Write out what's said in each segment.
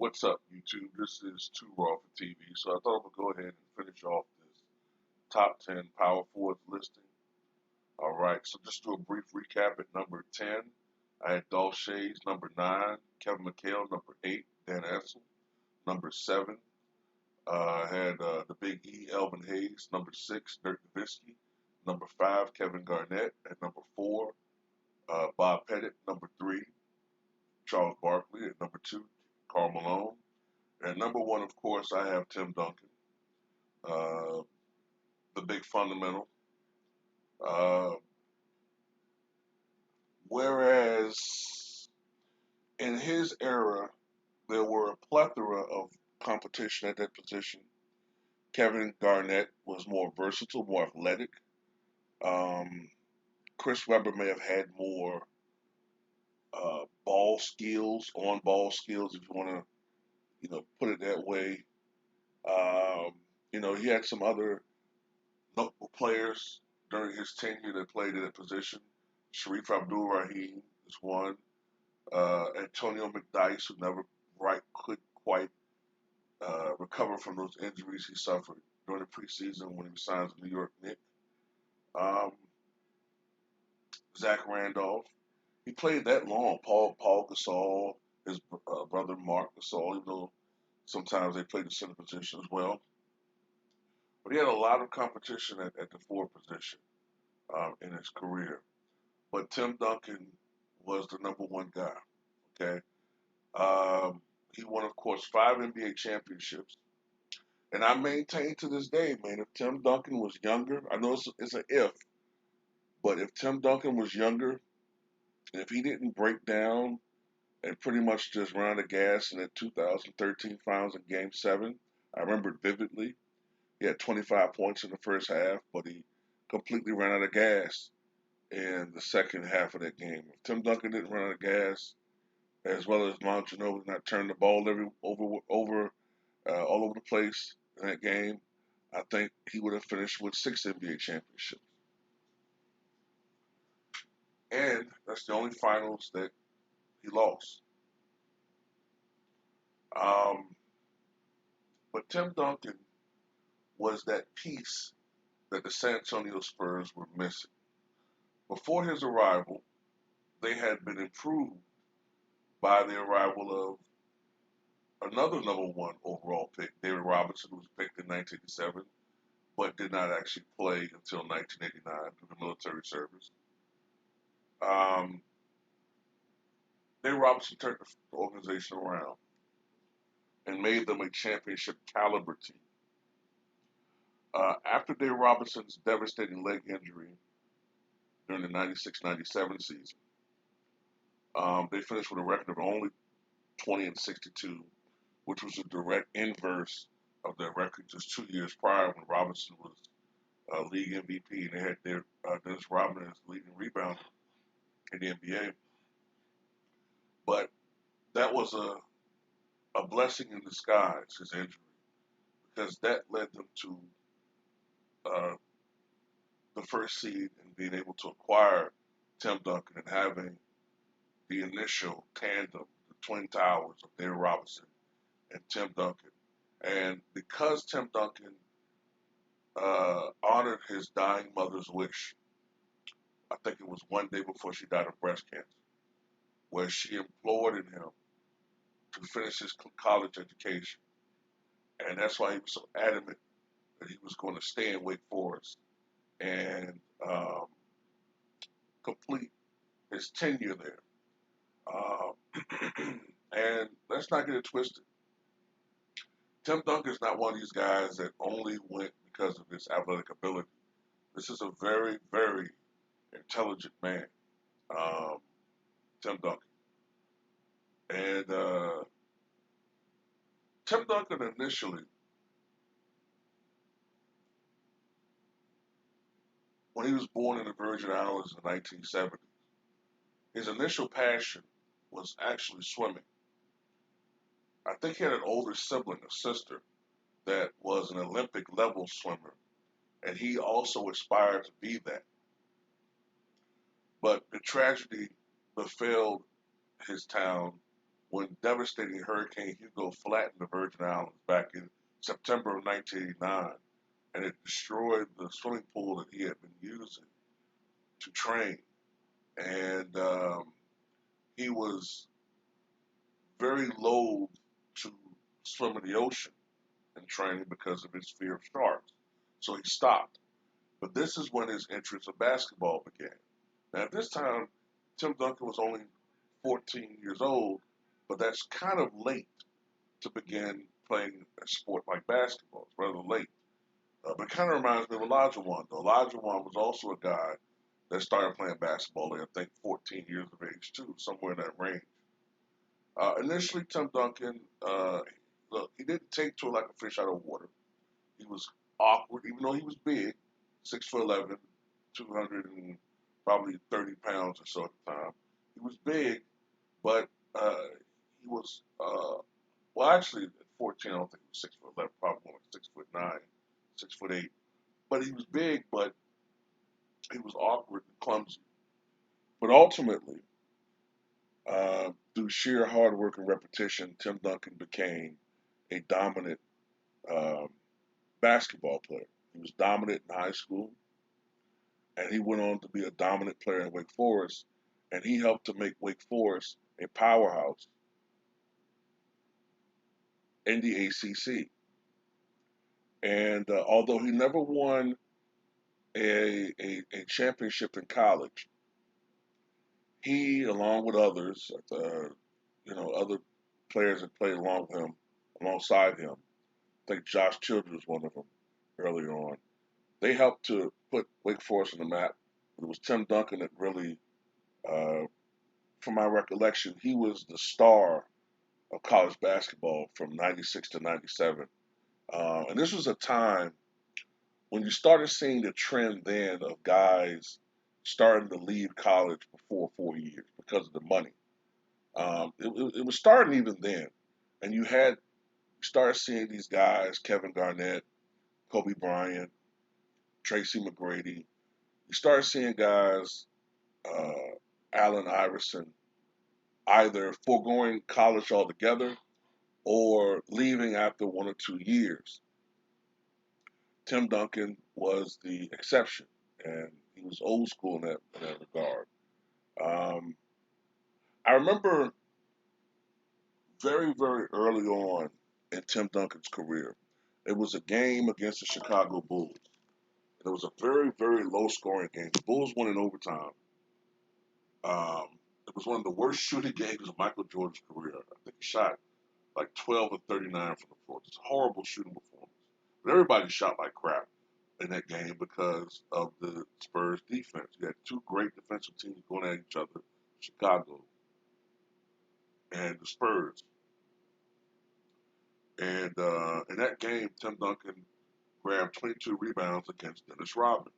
What's up, YouTube? This is Too Raw for TV. So I thought I would go ahead and finish off this top 10 power forwards listing. All right, so just do a brief recap. At number 10, I had Dolph Shays. Number 9, Kevin McHale. Number 8, Dan Essel. Number 7, I had the Big E, Elvin Hayes. Number 6, Dirk Nowitzki. Number 5, Kevin Garnett. At number 4, Bob Pettit. Number 3, Charles Barkley. At number 2, Karl Malone. At number 1, of course, I have Tim Duncan, uh, the big fundamental. Uh, Whereas in his era, there were a plethora of competition at that position. Kevin Garnett was more versatile, more athletic. Um, Chris Webber may have had more ball skills, on ball skills, if you want to, put it that way. Um, he had some other notable players during his tenure that played in that position. Sharif Abdul Rahim is one. Antonio McDyess, who never could quite recover from those injuries he suffered during the preseason when he signed with the New York Knicks. Um, Zach Randolph. He played that long. Paul Gasol, his brother Mark Gasol, even though sometimes they played the center position as well. But he had a lot of competition at the forward position in his career. But Tim Duncan was the number one guy. Okay, he won, of course, 5 NBA championships, and I maintain to this day, man, if Tim Duncan was younger, I know it's an if, but if Tim Duncan was younger, and if he didn't break down and pretty much just run out of gas in the 2013 finals in Game 7, I remember it vividly. He had 25 points in the first half, but he completely ran out of gas in the second half of that game. If Tim Duncan didn't run out of gas, as well as Mount Ginobili not turn the ball all over the place in that game, I think he would have finished with 6 NBA championships. And that's the only finals that he lost. Um, but Tim Duncan was that piece that the San Antonio Spurs were missing. Before his arrival, they had been improved by the arrival of another number one overall pick, David Robinson, who was picked in 1987, but did not actually play until 1989 through the military service. Um, David Robinson turned the organization around and made them a championship caliber team. After Dave Robinson's devastating leg injury during the 96-97 season, they finished with a record of only 20-62, which was a direct inverse of their record just 2 years prior when Robinson was league MVP and they had their Dennis Rodman as leading rebounder in the NBA. But that was a blessing in disguise, his injury, because that led them to uh, the first seed and being able to acquire Tim Duncan and having the initial tandem, the twin towers of David Robinson and Tim Duncan. And because Tim Duncan honored his dying mother's wish, I think it was one day before she died of breast cancer, where she implored him to finish his college education. And that's why he was so adamant that he was going to stay in Wake Forest and um, complete his tenure there. And let's not get it twisted. Tim Duncan is not one of these guys that only went because of his athletic ability. This is a very, very intelligent man, um, Tim Duncan. And Tim Duncan initially, when he was born in the Virgin Islands in the 1970s, his initial passion was actually swimming. I think he had an older sibling, a sister, that was an Olympic level swimmer, and he also aspired to be that. But the tragedy befell his town when devastating Hurricane Hugo flattened the Virgin Islands back in September of 1989, and it destroyed the swimming pool that he had been using to train. And he was very loath to swim in the ocean in training because of his fear of sharks. So he stopped. But this is when his interest in basketball began. Now, at this time, Tim Duncan was only 14 years old, but that's kind of late to begin playing a sport like basketball. It's rather late. But it kind of reminds me of Elijah Wan, though. Elijah Wan was also a guy that started playing basketball at, I think, 14 years of age, too, somewhere in that range. Initially, Tim Duncan, look, he didn't take to it like a fish out of water. He was awkward, even though he was big, 6'11", 200 and probably 30 pounds or so at the time. He was big, but he was well, actually at 14, I don't think he was 6'11", probably more like 6'9", 6'8". But he was big, but he was awkward and clumsy. But ultimately, through sheer hard work and repetition, Tim Duncan became a dominant um, basketball player. He was dominant in high school, and he went on to be a dominant player in Wake Forest, and he helped to make Wake Forest a powerhouse in the ACC. And although he never won a championship in college, he, along with others, other players that played along with him, alongside him, I think Josh Childress was one of them earlier on. They helped to put Wake Forest on the map. It was Tim Duncan that really, uh, from my recollection, he was the star of college basketball from '96 to '97. And this was a time when you started seeing the trend then of guys starting to leave college before 4 years because of the money. It was starting even then, and you started seeing these guys: Kevin Garnett, Kobe Bryant, Tracy McGrady. You started seeing guys, uh, Allen Iverson, either foregoing college altogether or leaving after 1 or 2 years. Tim Duncan was the exception, and he was old school in that regard. Um, I remember very, very early on in Tim Duncan's career, it was a game against the Chicago Bulls. And it was a very, very low scoring game. The Bulls won in overtime. Um, it was one of the worst shooting games of Michael Jordan's career. I think he shot like 12 of 39 from the floor. Just horrible shooting performance. But everybody shot like crap in that game because of the Spurs defense. You had two great defensive teams going at each other, Chicago and the Spurs. And in that game, Tim Duncan grabbed 22 rebounds against Dennis Rodman.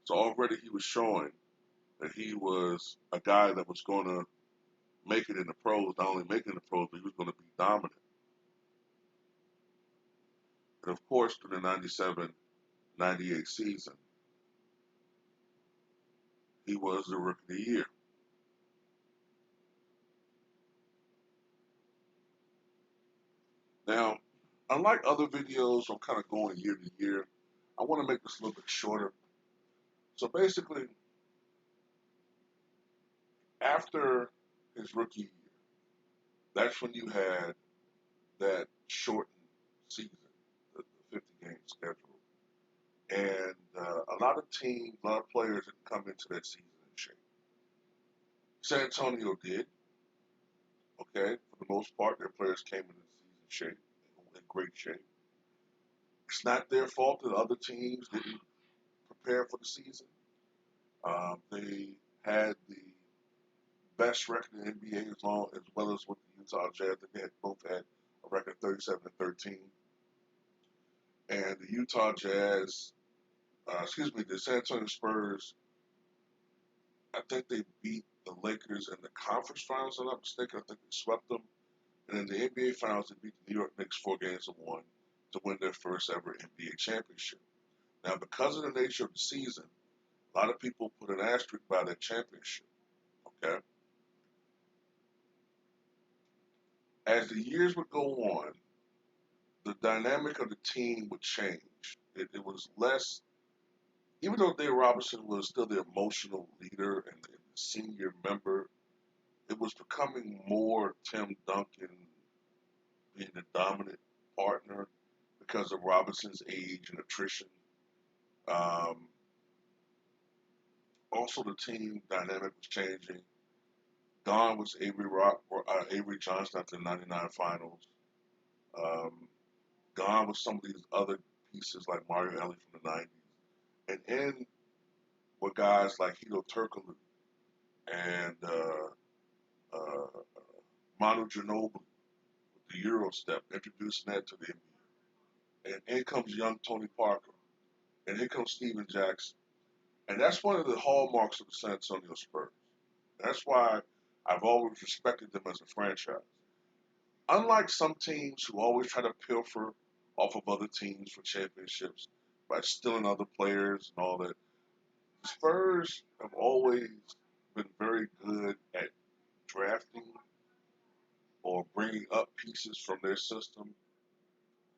So already he was showing that he was a guy that was going to make it in the pros, not only make it in the pros, but he was going to be dominant. And of course, during the '97-'98 season, he was the Rookie of the Year. Now, unlike other videos, I'm kind of going year to year. I want to make this a little bit shorter. So basically, after his rookie year, that's when you had that shortened season, the 50 game schedule. And a lot of teams, a lot of players didn't come into that season in shape. San Antonio did, okay? For the most part, their players came into the season shape, in great shape. It's not their fault that other teams didn't prepare for the season. They had the best record in the NBA as well as with the Utah Jazz. They had both had a record of 37-13. And the Utah Jazz, the San Antonio Spurs, I think they beat the Lakers in the conference finals, if I'm not mistaken. I think they swept them. And in the NBA finals, they beat the New York Knicks 4 games to 1 to win their first ever NBA championship. Now, because of the nature of the season, a lot of people put an asterisk by that championship. Okay, as the years would go on, the dynamic of the team would change. It was less, even though Dave Robinson was still the emotional leader and the senior member, it was becoming more Tim Duncan being the dominant partner because of Robinson's age and attrition. Um, Also, the team dynamic was changing. Gone was Avery Johnson after the '99 finals. Um, Gone was some of these other pieces like Mario Elie from the '90s, and in were guys like Hito Turkoglu and uh, Manu Ginobili with the Euro step, introducing that to the NBA. And in comes young Tony Parker, and here comes Steven Jackson. And that's one of the hallmarks of the San Antonio Spurs. That's why I've always respected them as a franchise. Unlike some teams who always try to pilfer off of other teams for championships by stealing other players and all that, the Spurs have always been very good at drafting or bringing up pieces from their system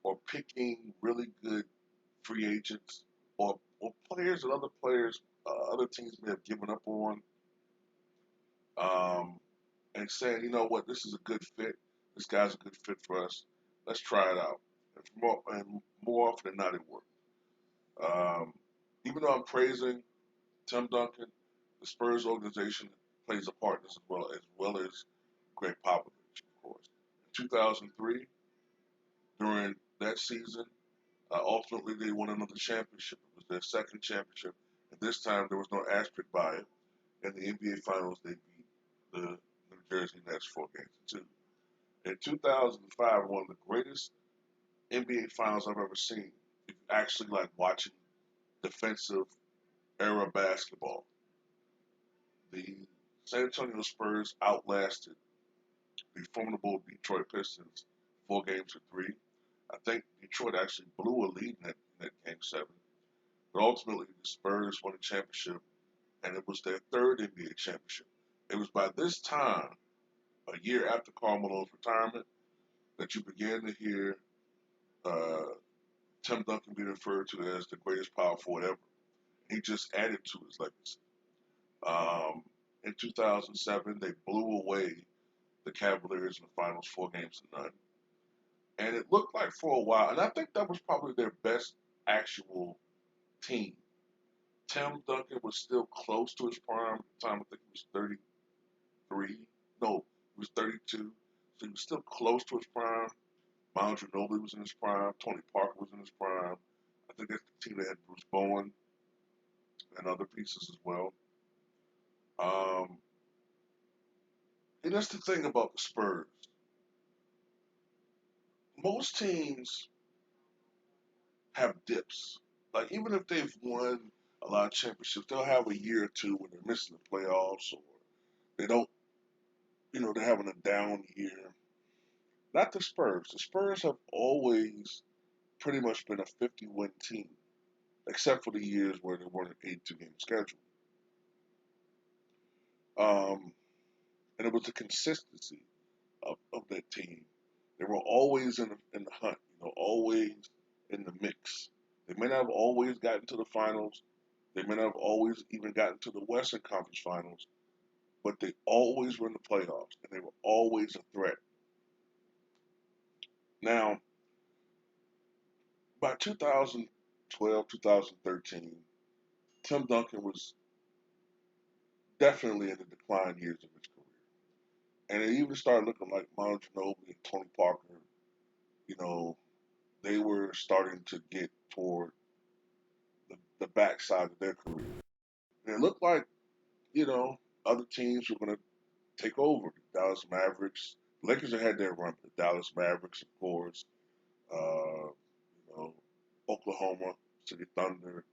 or picking really good free agents or players that other teams may have given up on, um, and saying, you know what, this is a good fit. This guy's a good fit for us. Let's try it out. And more often than not, it worked. Um, Even though I'm praising Tim Duncan, the Spurs organization plays a part in this as well as Greg Popovich, of course. In 2003, during that season, ultimately they won another championship. It was their second championship, and this time there was no asterisk by it. In the NBA Finals, they beat the New Jersey Nets 4 games to 2. In 2005, one of the greatest NBA Finals I've ever seen. If you actually like watching defensive era basketball, the San Antonio Spurs outlasted the formidable Detroit Pistons 4 games to 3. I think Detroit actually blew a lead in that game 7, but ultimately the Spurs won the championship, and it was their third NBA championship. It was by this time, a year after Karl Malone's retirement, that you began to hear uh, Tim Duncan be referred to as the greatest power forward ever. He just added to his legacy. Um, in 2007, they blew away the Cavaliers in the finals 4 games to 0. And it looked like for a while, and I think that was probably their best actual team. Tim Duncan was still close to his prime at the time. I think he was 33. No, he was 32. So he was still close to his prime. Manu Ginobili was in his prime. Tony Parker was in his prime. I think that's the team that had Bruce Bowen and other pieces as well. Um, and that's the thing about the Spurs. Most teams have dips. Like even if they've won a lot of championships, they'll have a year or two when they're missing the playoffs or they don't, they're having a down year. Not the Spurs. The Spurs have always pretty much been a 50-win team, except for the years where they weren't an 82-game schedule. Um, and it was the consistency of that team. They were always in the hunt, always in the mix. They may not have always gotten to the finals. They may not have always even gotten to the Western Conference Finals, but they always were in the playoffs, and they were always a threat. Now, by 2012, 2013, Tim Duncan was definitely in the decline years of his career. And it even started looking like Manu Ginobili and Tony Parker, you know, they were starting to get toward the backside of their career. And it looked like, you know, other teams were going to take over. The Dallas Mavericks, the Lakers had their run. The Dallas Mavericks, of course, Oklahoma City Thunder,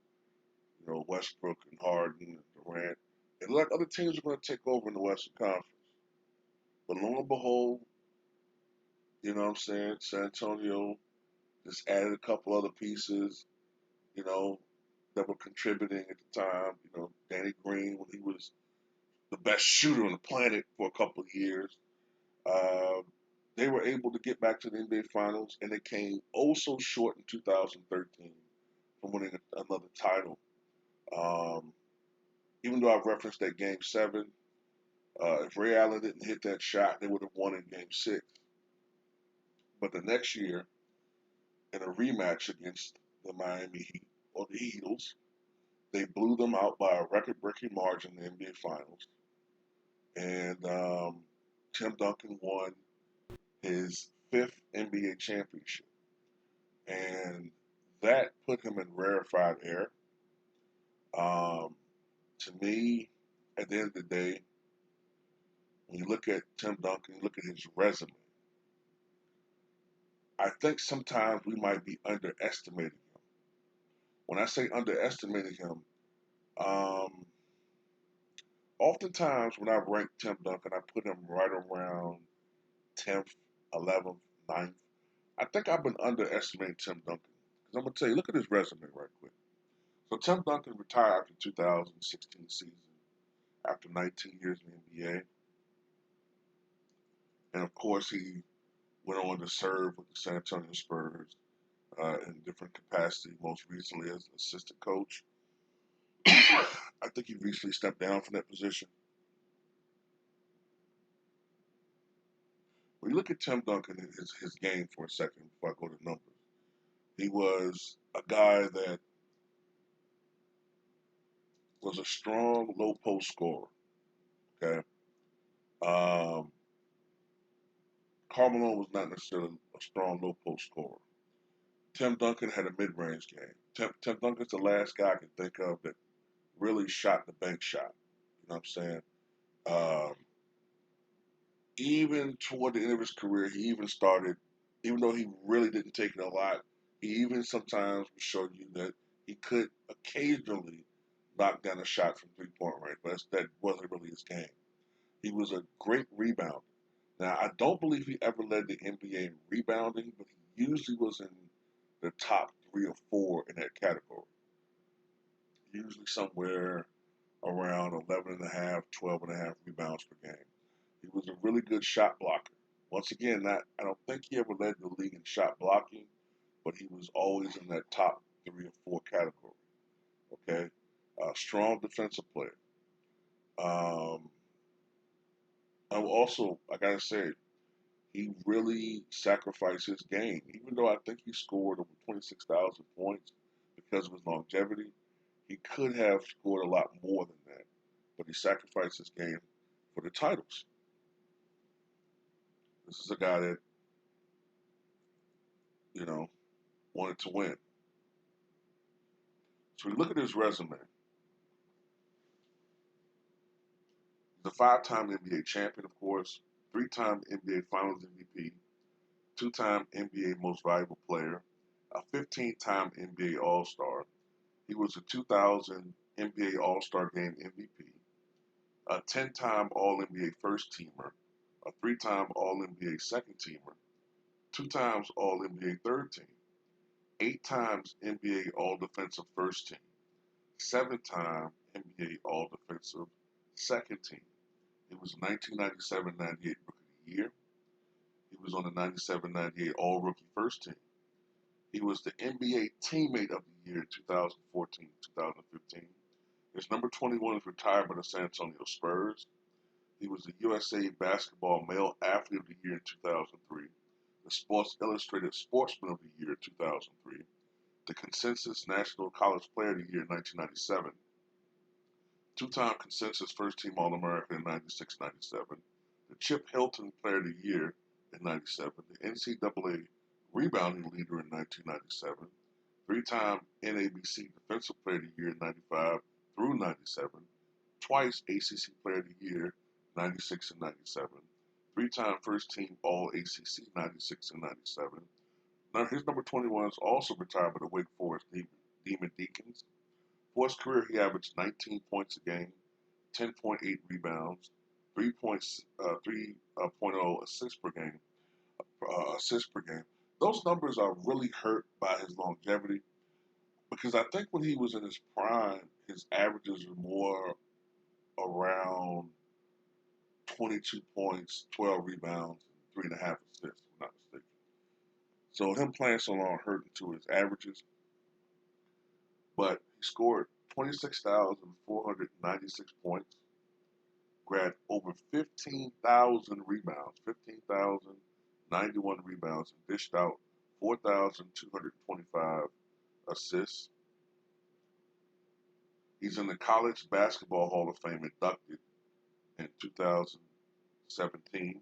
Westbrook and Harden and Durant. It looked like other teams were going to take over in the Western Conference. But lo and behold, you know what I'm saying, San Antonio just added a couple other pieces, you know, that were contributing at the time. Danny Green when he was the best shooter on the planet for a couple of years. Uh, they were able to get back to the NBA Finals, and they came oh so short in 2013 from winning another title. Um, Even though I referenced that Game Seven, if Ray Allen didn't hit that shot, they would have won in Game Six. But the next year, in a rematch against the Miami Heat or the Eagles, they blew them out by a record-breaking margin in the NBA Finals, and Tim Duncan won his fifth NBA championship, and that put him in rarefied air. Um, to me, at the end of the day, when you look at Tim Duncan, you look at his resume. I think sometimes we might be underestimating him. When I say underestimating him, um, oftentimes when I rank Tim Duncan, I put him right around 10th, 11th, 9th. I think I've been underestimating Tim Duncan. Because I'm going to tell you, look at his resume right quick. So Tim Duncan retired after 2016 season, after 19 years in the NBA. And of course, he went on to serve with the San Antonio Spurs in different capacity, most recently as an assistant coach. I think he recently stepped down from that position. When you look at Tim Duncan and his game for a second before I go to numbers, he was a guy that was a strong low post scorer. Okay, um, Carmelo was not necessarily a strong low post scorer. Tim Duncan had a mid range game. Tim Duncan's the last guy I can think of that really shot the bank shot. You know what I'm saying? Um, Even toward the end of his career, he even started, even though he really didn't take it a lot, he even sometimes would show you that he could occasionally knock down a shot from 3 point range, but that wasn't really his game. He was a great rebounder. Now, I don't believe he ever led the NBA in rebounding, but he usually was in the top 3 or 4 in that category. Usually somewhere around 11 and a half, 12 and a half rebounds per game. He was a really good shot blocker. Once again, I don't think he ever led the league in shot blocking, but he was always in that top 3 or 4 category. Okay, strong defensive player. Um, I also, I gotta say, he really sacrificed his game. Even though I think he scored over 26,000 points because of his longevity, he could have scored a lot more than that. But he sacrificed his game for the titles. This is a guy that, you know, wanted to win. So we look at his resume. He's a 5 time NBA champion, of course, 3 time NBA Finals MVP, 2 time NBA Most Valuable Player, a 15-time NBA All Star. He was a 2000 NBA All Star Game MVP, a 10-time All NBA First Teamer, a 3 time All NBA Second Teamer, 2 times All NBA Third Team, 8 times NBA All Defensive First Team, 7 time NBA All Defensive Second Team. He was 1997-98 Rookie of the Year. He was on the 97-98 All Rookie First Team. He was the NBA Teammate of the Year 2014-2015. His number 21 is retired by the San Antonio Spurs. He was the USA Basketball Male Athlete of the Year in 2003, the Sports Illustrated Sportsman of the Year 2003, the Consensus National College Player of the Year in 1997, 2 time Consensus First Team All American in 96 97, the Chip Hilton Player of the Year in 97, the NCAA Rebounding Leader in 1997, 3 time NABC Defensive Player of the Year in 95 through 97, twice ACC Player of the Year 96 and 97, 3 time First Team All ACC 96 and 97. Now his number 21 is also retired by the Wake Forest Demon Deacons. For his career, he averaged 19 points a game, 10.8 rebounds, 3.0 assists per game. Those numbers are really hurt by his longevity because I think when he was in his prime, his averages were more around 22 points, 12 rebounds, 3.5 assists, if I'm not mistaken. So him playing so long hurt into his averages, but he scored 26,496 points, grabbed over 15,000 rebounds, 15,091 rebounds, and dished out 4,225 assists. He's in the College Basketball Hall of Fame, inducted in 2017,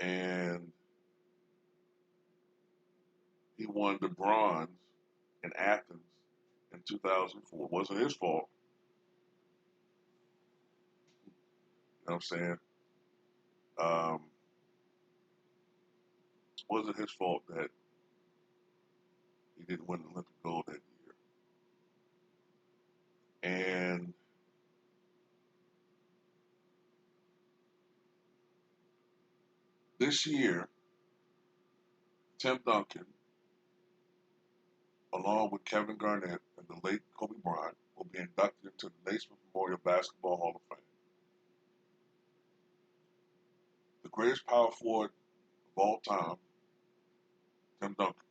and he won the bronze in Athens in 2004. It wasn't his fault, you know what I'm saying? Um, wasn't his fault that he didn't win the Olympic gold that year. And this year, Tim Duncan, along with Kevin Garnett and the late Kobe Bryant, will be inducted into the Naismith Memorial Basketball Hall of Fame. The greatest power forward of all time, Tim Duncan,